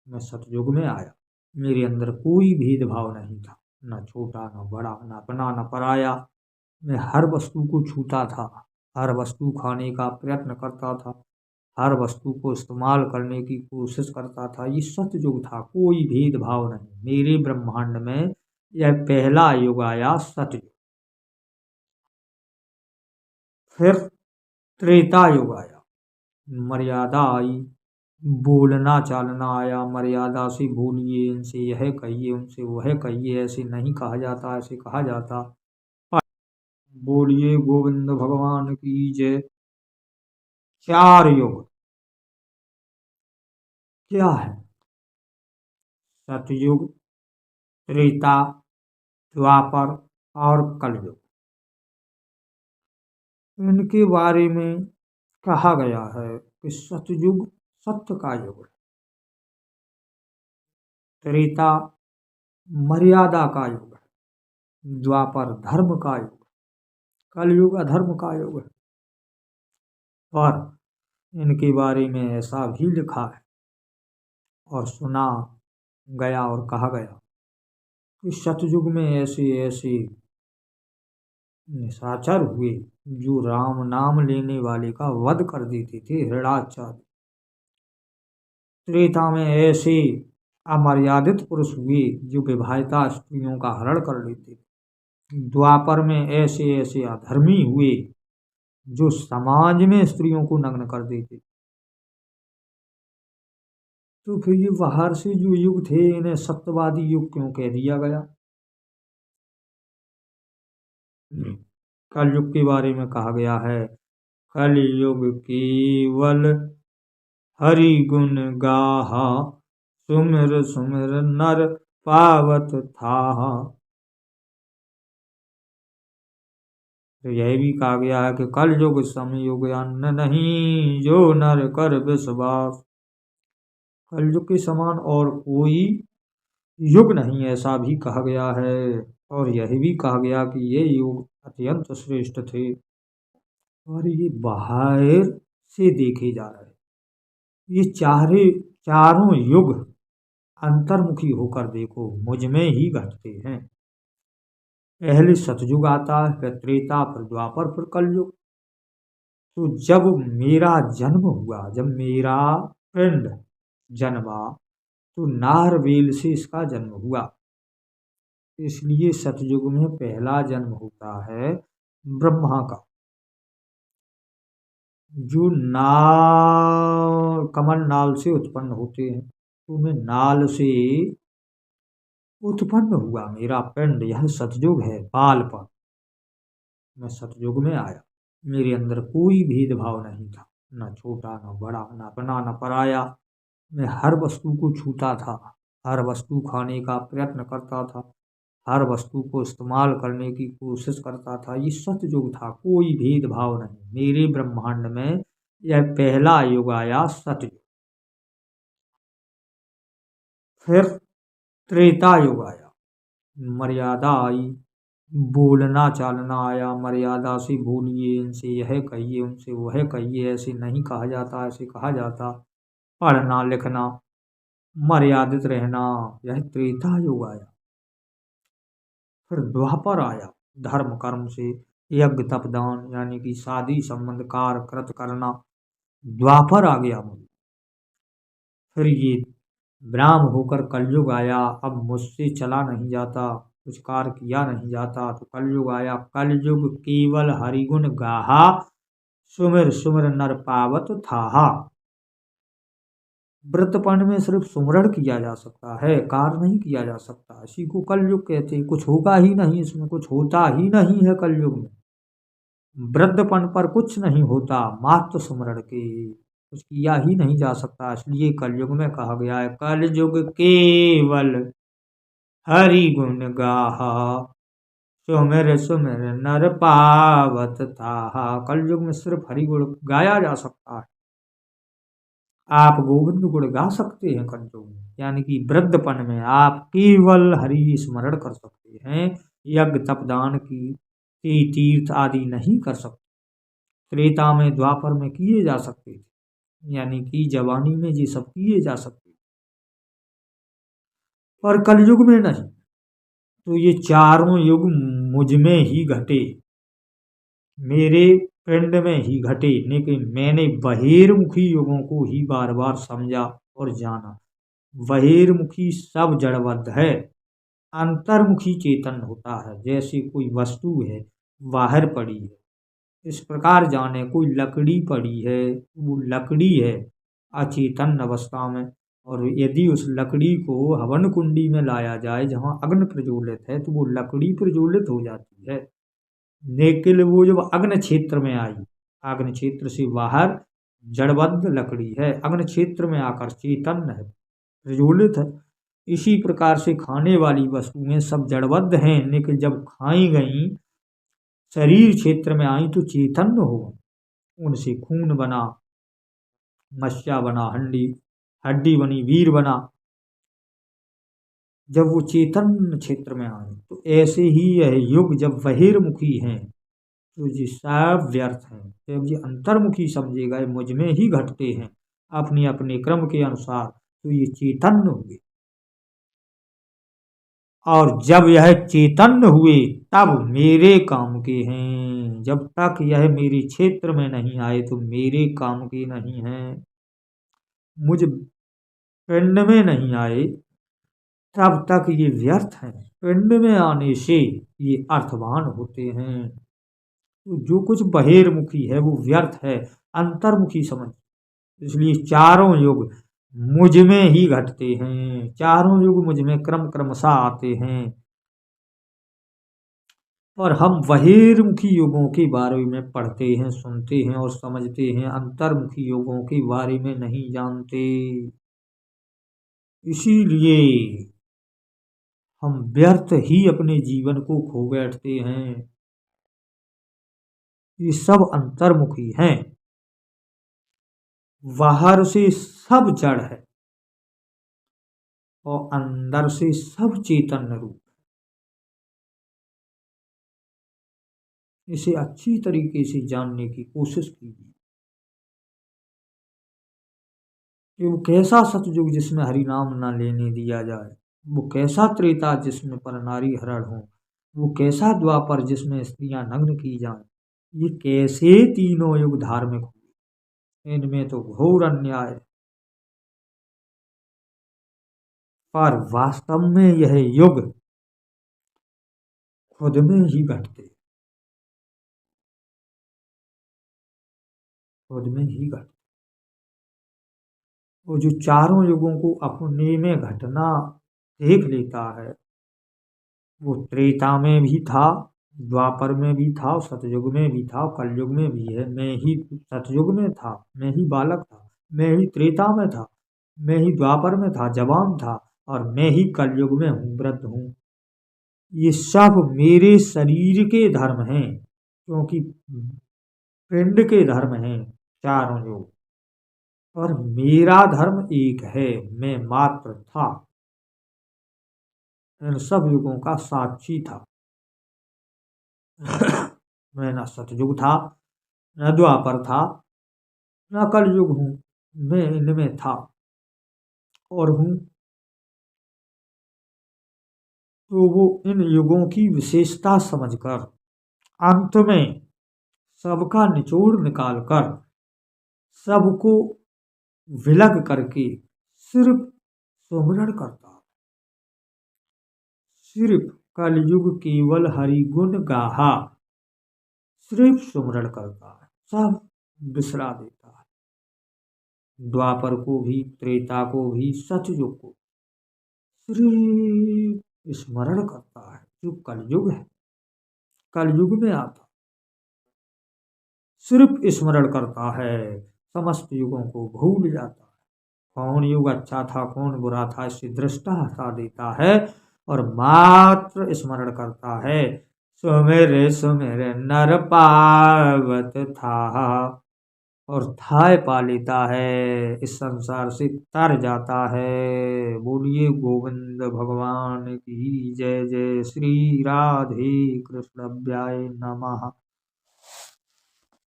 मैं सतयुग में आया, मेरे अंदर कोई भेदभाव नहीं था, न छोटा न बड़ा, न अपना न पराया। मैं हर वस्तु को छूता था, हर वस्तु खाने का प्रयत्न करता था, हर वस्तु को इस्तेमाल करने की कोशिश करता था। ये सतयुग था, कोई भेदभाव नहीं। मेरे ब्रह्मांड में यह पहला युग आया, सतयुग। फिर त्रेता युग आया, मर्यादा आई, बोलना चालना आया। मर्यादा से बोलिए, इनसे यह कहिए, उनसे वह कहिए, ऐसे नहीं कहा जाता, ऐसे कहा जाता। बोलिए गोविंद भगवान की जय। चार युग क्या है? सतयुग, त्रेता, द्वापर और कलयुग। इनके बारे में कहा गया है कि सतयुग सत्य का युग है, त्रेता मर्यादा का युग है, द्वापर धर्म का युग है, कलयुग अधर्म का युग है। और इनके बारे में ऐसा भी लिखा है और सुना गया और कहा गया कि सतयुग में ऐसे ऐसे निशाचर हुए जो राम नाम लेने वाले का वध कर देते थे, हृणाचार्य। त्रेता में ऐसे अमर्यादित पुरुष हुए जो विवाहिता स्त्रियों का हरण कर लेते थे। द्वापर में ऐसे ऐसे अधर्मी हुए जो समाज में स्त्रियों को नग्न कर देते। तो फिर ये बाहर से जो युग थे, इन्हें सत्यवादी युग क्यों कह दिया गया? कलयुग के बारे में कहा गया है, कलयुग केवल हरि गुण गाहा, सुमिर सुमिर नर पावत थाहा। तो यह भी कहा गया है कि कलयुग समयुग अन्न नहीं, जो नर कर विश्वास। कलयुग के समान और कोई युग नहीं, ऐसा भी कहा गया है। और यह भी कहा गया कि ये युग अत्यंत श्रेष्ठ थे। और ये बाहर से देखे जा रहे, ये चारों युग अंतर्मुखी होकर देखो, मुझ में ही घटते हैं। पहले सतयुग आता है, फिर त्रेता, फिर द्वापर, फिर कलयुग। तो जब मेरा जन्म हुआ, जब मेरा पिंड जन्मा, तो नारवेल से इसका जन्म हुआ। इसलिए सतयुग में पहला जन्म होता है ब्रह्मा का, जो नाल, कमल नाल से उत्पन्न होते हैं। तो मैं नाल से उत्पन्न हुआ, मेरा पिंड, यह सतयुग है, बालपन। मैं सतयुग में आया, मेरे अंदर कोई भेदभाव नहीं था, न छोटा न बड़ा, न अपना न पराया। मैं हर वस्तु को छूता था, हर वस्तु खाने का प्रयत्न करता था, हर वस्तु को इस्तेमाल करने की कोशिश करता था। ये सतयुग था, कोई भेदभाव नहीं। मेरे ब्रह्मांड में यह पहला युग आया, सतयुग। फिर त्रेता युग आया, मर्यादा आई, बोलना चालना आया। मर्यादा से बोलिए, इनसे यह कहिए, उनसे वह कहिए, ऐसे नहीं कहा जाता, ऐसे कहा जाता। पढ़ना लिखना, मर्यादित रहना, यह त्रेता युग आया। फिर द्वापर आया, धर्म कर्म से यज्ञ तपदान यानी कि शादी संबंध कार्य कृत करना, द्वापर आ गया मुझे। फिर ये ब्राह्म होकर कलयुग आया, अब मुझसे चला नहीं जाता, कुछ कार्य किया नहीं जाता, तो कलयुग आया। कलयुग केवल हरिगुण गाहा, सुमिर सुमिर नर पावत थाहा। व्रतपण में सिर्फ सुमरण किया जा सकता है, कार्य नहीं किया जा सकता। इसी को कलयुग कहते हैं। कुछ होगा ही नहीं, इसमें कुछ होता ही नहीं है कलयुग में। वृद्धपन पर कुछ नहीं होता, मात्र सुमरण के कुछ किया ही नहीं जा सकता। इसलिए कलयुग में कहा गया है, कलयुग केवल हरि गुण गाहा, सुमिर सुमिर नर पावत थाहा। कलयुग में सिर्फ हरि गुण गाया जा सकता है। आप गोविंद गुण गा सकते हैं कलयुग में, यानी कि वृद्धपन में आप केवल हरि स्मरण कर सकते हैं। यज्ञ तपदान की तीर्थ आदि नहीं कर सकते। त्रेता में द्वापर में किए जा सकते थे, यानी कि जवानी में ये सब किए जा सकते। पर कलयुग में नहीं। तो ये चारों युग मुझ में ही घटे, मेरे पिंड में ही घटे, लेकिन मैंने बहिर्मुखी युगों को ही बार बार समझा और जाना। बहिर्मुखी सब जड़बद्ध है, अंतर्मुखी चेतन होता है। जैसे कोई वस्तु है, बाहर पड़ी है, इस प्रकार जाने कोई लकड़ी पड़ी है, वो लकड़ी है अचेतन अवस्था में, और यदि उस लकड़ी को हवन कुंडी में लाया जाए जहाँ अग्नि प्रज्वलित है, तो वो लकड़ी प्रज्वलित हो जाती है। लेकिन वो जब अग्नि क्षेत्र में आई, अग्नि क्षेत्र से बाहर जड़बद्ध लकड़ी है, अग्नि क्षेत्र में आकर चेतन है, प्रज्वलित है। इसी प्रकार से खाने वाली वस्तुएं सब जड़बद्ध हैं, लेकिन जब खाई गई, शरीर क्षेत्र में आई, तो चैतन्य हो गई। उनसे खून बना, मस्या बना, हड्डी हड्डी बनी, वीर बना। जब वो चेतन क्षेत्र में आए, तो ऐसे ही यह युग जब बहिर्मुखी हैं, तो ये सब व्यर्थ हैं। जब ये अंतर्मुखी समझे गए, मुझ में ही घटते हैं अपने अपने क्रम के अनुसार, तो ये चैतन्य हुए। और जब यह चैतन्य हुए, तब मेरे काम के हैं। जब तक यह मेरे क्षेत्र में नहीं आए, तो मेरे काम के नहीं हैं। मुझ पिंड में नहीं आए, तब तक ये व्यर्थ हैं। पिंड में आने से ये अर्थवान होते हैं। तो जो कुछ बहिर्मुखी है वो व्यर्थ है, अंतर्मुखी समझ। इसलिए चारों युग मुझ में ही घटते हैं, चारों युग मुझ में क्रम क्रमशः आते हैं। और हम बहिर्मुखी युगों के बारे में पढ़ते हैं, सुनते हैं और समझते हैं, अंतर्मुखी युगों के बारे में नहीं जानते। इसीलिए हम व्यर्थ ही अपने जीवन को खो बैठते हैं। ये सब अंतर्मुखी हैं, बाहर से सब जड़ है और अंदर से सब चैतन्य रूप। इसे अच्छी तरीके से जानने की कोशिश कीजिए कि वो कैसा सतयुग जिसमें हरि नाम न लेने दिया जाए, वो कैसा त्रेता जिसमें पर नारी हरण हो, वो कैसा द्वापर जिसमें स्त्रियां नग्न की जाएं। ये कैसे तीनों युग धार्मिक हुए, इनमें तो घोर अन्याय है। पर वास्तव में यह युग खुद में ही घटते, खुद में ही घटते। वो जो चारों युगों को अपने में घटना देख लेता है, वो त्रेता में भी था, द्वापर में भी था, सतयुग में भी था, कलयुग में भी है। मैं ही सतयुग में था, मैं ही बालक था, मैं ही त्रेता में था, मैं ही द्वापर में था, जवान था, और मैं ही कलयुग में हूँ, वृद्ध हूँ। ये सब मेरे शरीर के धर्म हैं, क्योंकि पिंड के धर्म हैं चारों युग। और मेरा धर्म एक है, मैं मात्र था, इन सब युगों का साक्षी था। मैं न सतयुग था, न द्वापर था, न कलयुग हूँ, मैं इनमें था और हूँ। तो वो इन युगों की विशेषता समझकर अंत में सबका निचोड़ निकालकर सबको विलग करके सिर्फ सुमरण करता, सिर्फ कलयुग केवल हरि गुण गाहा, सिर्फ सुमरण करता है, सब बिसरा देता है। द्वापर को भी, त्रेता को भी, सतयुग को सिर्फ स्मरण करता है। जो कलयुग है, कलयुग में आता सिर्फ स्मरण करता है, समस्त युगों को भूल जाता है। कौन युग अच्छा था, कौन बुरा था, इससे दृष्टा हटा देता है और मात्र स्मरण करता है। सुमिर सुमिर नर पावत था, और थाय पा लेता है, इस संसार से तर जाता है। बोलिए गोविंद भगवान की जय। जय श्री राधे कृष्ण, नमः।